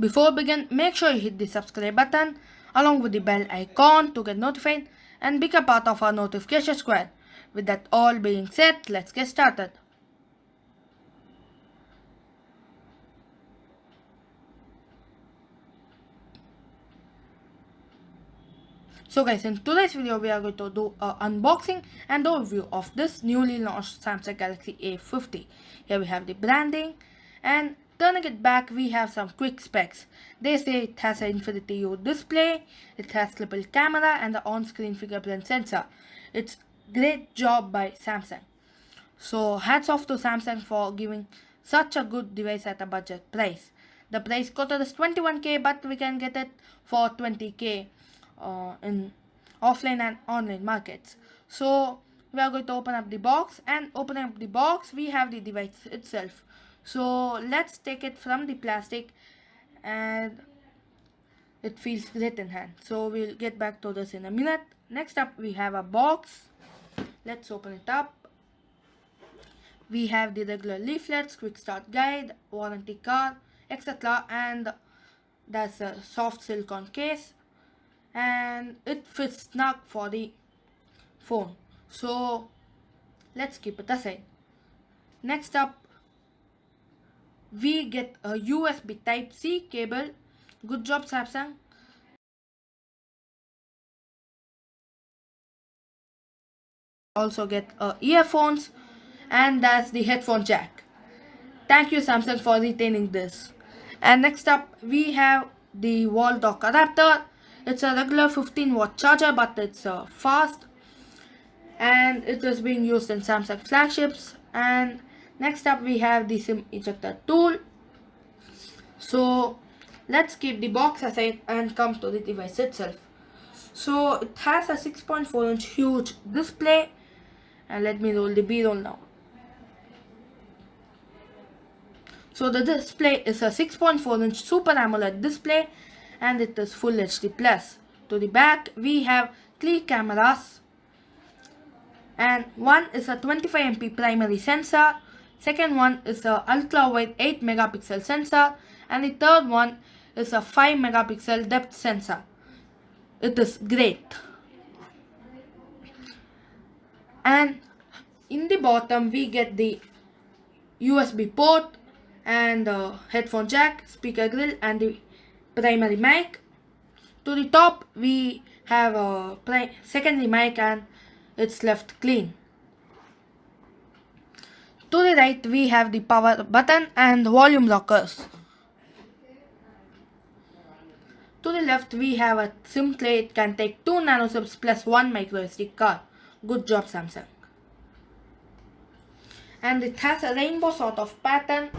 Before begin, make sure you hit the subscribe button along with the bell icon to get notified and become part of our notification squad. With that all being said, let's get started. So guys, in today's video we are going to do an unboxing and overview of this newly launched Samsung Galaxy A50. Here we have the branding, and turning it back we have some quick specs. They say it has an Infinity U display, it has triple camera and the on-screen fingerprint sensor. It's great job by Samsung. So hats off to Samsung for giving such a good device at a budget price. The price quoted is 21k, but we can get it for 20k in offline and online markets. So we are going to open up the box, and opening up the box we have the device itself. So let's take it from the plastic, and it feels great in hand. So we'll get back to this in a minute. Next up we have a box. Let's open it up. We have the regular leaflets, quick start guide, warranty card, etc. And that's a soft silicone case, and it fits snug for the phone. So let's keep it aside. Next up we get a USB Type-C cable. Good job Samsung. Also get earphones, and that's the headphone jack. Thank you Samsung for retaining this. And next up we have the wall dock adapter. It's a regular 15-watt charger, but it's fast, and it is being used in Samsung flagships. And next up we have the SIM ejector tool. So let's keep the box aside and come to the device itself. So it has a 6.4-inch huge display, and let me roll the B-roll now. So the display is a 6.4-inch Super AMOLED display, and it is Full HD+. To the back we have 3 cameras, and one is a 25MP primary sensor, second one is a ultra wide 8 megapixel sensor, and the third one is a 5 megapixel depth sensor. It is great. And in the bottom we get the USB port and headphone jack, speaker grill, and the primary mic. To the top we have a secondary mic, and it's left clean. To the right we have the power button and volume rockers. To the left we have a SIM tray. It can take 2 nano SIMs plus 1 micro SD card. Good job Samsung. And it has a rainbow sort of pattern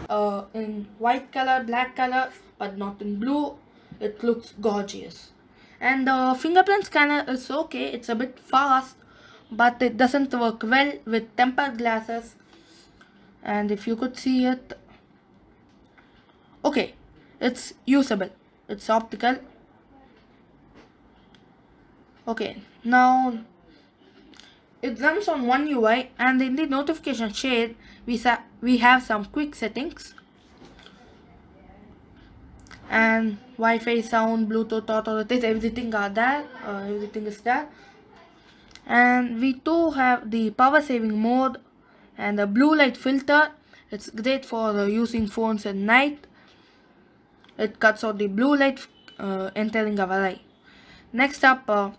in white color, black color, but not in blue. It looks gorgeous. And the fingerprint scanner is okay. It's a bit fast, but it doesn't work well with tempered glasses. And if you could see it, okay, it's usable. It's optical. Okay, now it runs on One UI, and in the notification shade we have some quick settings, and Wi-Fi, sound, Bluetooth, authorities, everything are there. Everything is there. And we too have the power saving mode and the blue light filter. It's great for using phones at night. It cuts out the blue light entering our eye. Next up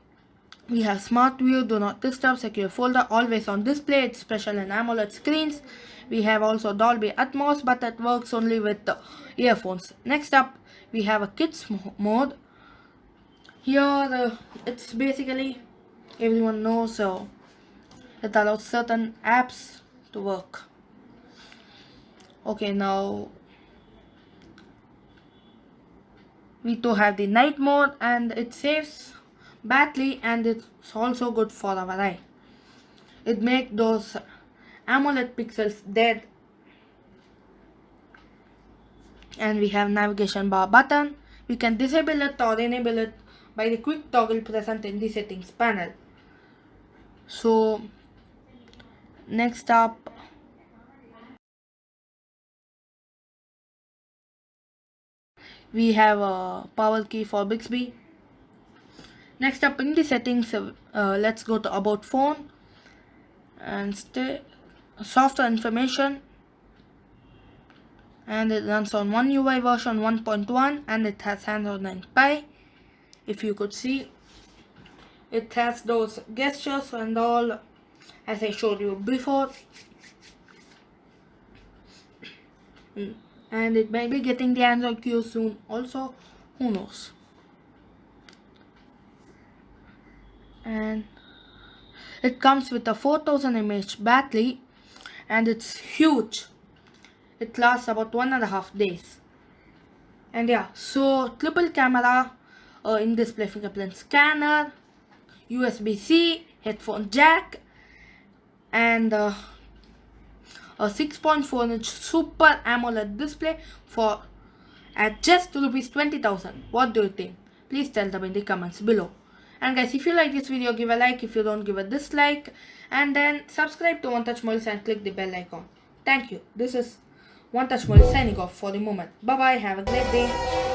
we have Smart View, Do Not Disturb, Secure Folder, Always On Display. It's special in AMOLED screens. We have also Dolby Atmos, but that works only with earphones. Next up we have a kids mode. Here it's basically, everyone knows, so it allows certain apps to work. Okay, now we too have the night mode, and it saves battery, and it's also good for our eye. It makes those AMOLED pixels dead. And we have navigation bar button. We can disable it or enable it by the quick toggle present in the settings panel. So next up, we have a power key for Bixby. Next up in the settings, let's go to about phone and stay software information, and it runs on One UI version 1.1 and it has Android 9 Pie. If you could see, it has those gestures and all as I showed you before. And it may be getting the Android Q soon also, who knows. And it comes with a 4000 mAh battery and it's huge. It lasts about 1.5 days. And yeah, so triple camera, in-display fingerprint scanner, USB-C, headphone jack, and a 6.4-inch Super AMOLED display for at just rupees 20,000. What do you think? Please tell them in the comments below. And guys, if you like this video, give a like. If you don't, give a dislike. And then subscribe to One Touch Mobiles and click the bell icon. Thank you. This is One Touch Mobiles signing off for the moment. Bye bye. Have a great day.